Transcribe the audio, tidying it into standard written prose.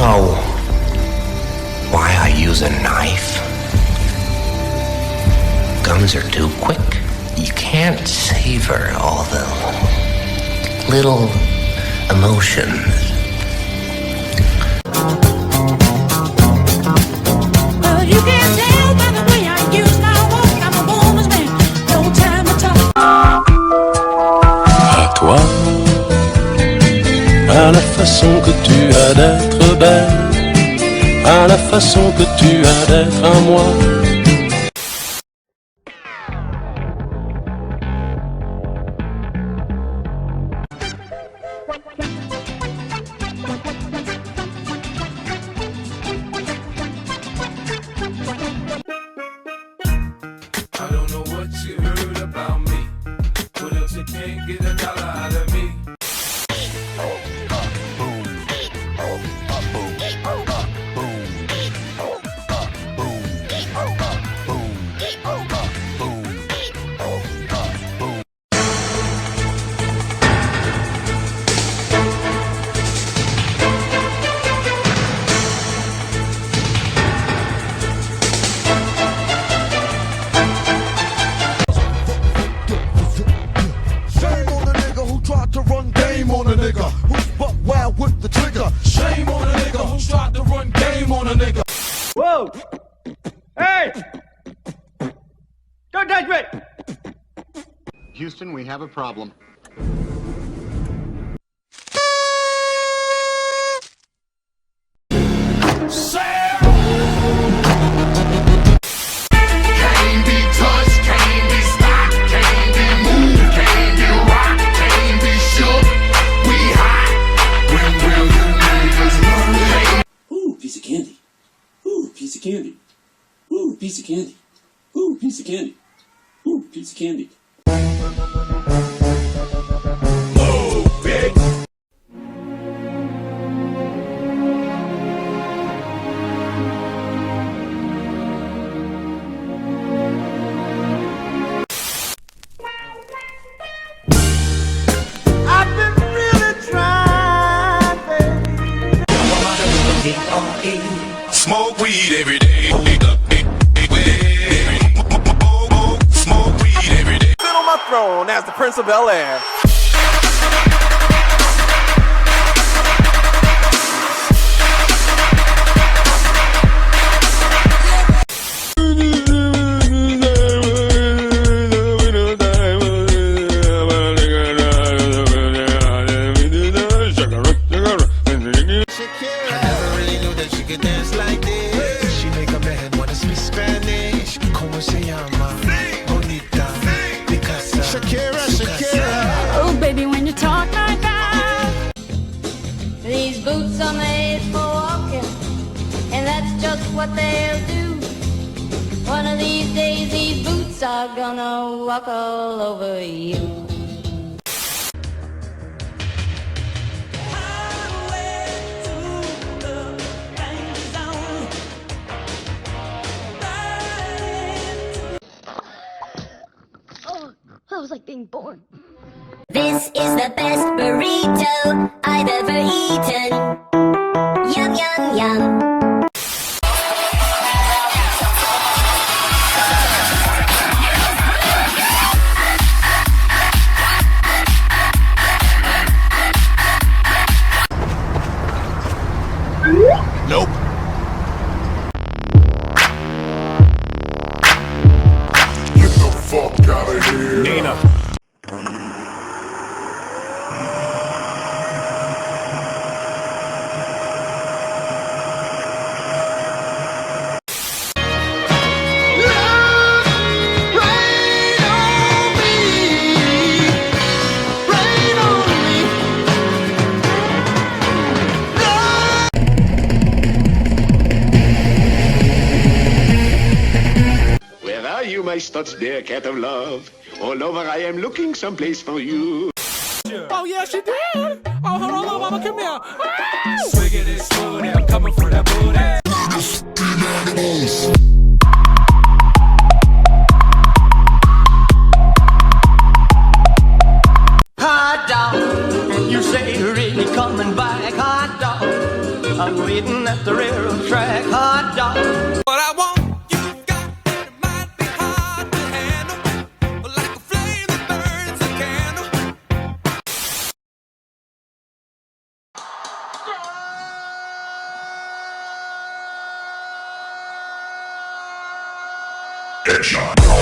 know why I use a knife? Guns are too quick. You can't savor all the little emotions. Well, you can't tell by the way I use my walk. I'm a woman's man, no time to talk. À toi, à la façon que tu as d'être belle, à la façon que tu as d'être à moi. I don't know what you heard about me, but else you can't get a dollar out of me. To run game on a nigga who's buck wild with the trigger. Shame on a nigga who's tried to run game on a nigga. Whoa! Hey! Don't touch me! Houston, we have a problem. Piece of candy. Ooh, piece of candy. Ooh, piece of candy. Ooh, piece of candy. Ooh, piece of candy. Move it. I've been really trying, baby. Smoke weed every day. Smoke weed every day. Sit on my throne as the Prince of Bel-Air. Oh, baby, when you talk like that. These boots are made for walking, and that's just what they'll do. One of these days, these boots are gonna walk all over you. That was like being born. This is the best burrito I've ever eaten. Yum, yum, yum. Nope. Get the fuck out of here. Nina. Where are you, my studs, dear cat of love? All over I am looking someplace for you. Oh, yeah, she did. Oh, hold on, mama, come here. Swiggity smoothie, I'm coming for that booty. Hot dog, you say you're really coming back. Hot dog, I'm waiting at the railroad track, hot dog. What I want, you got, and it might be hard to handle, like a flame that burns a candle. Headshot.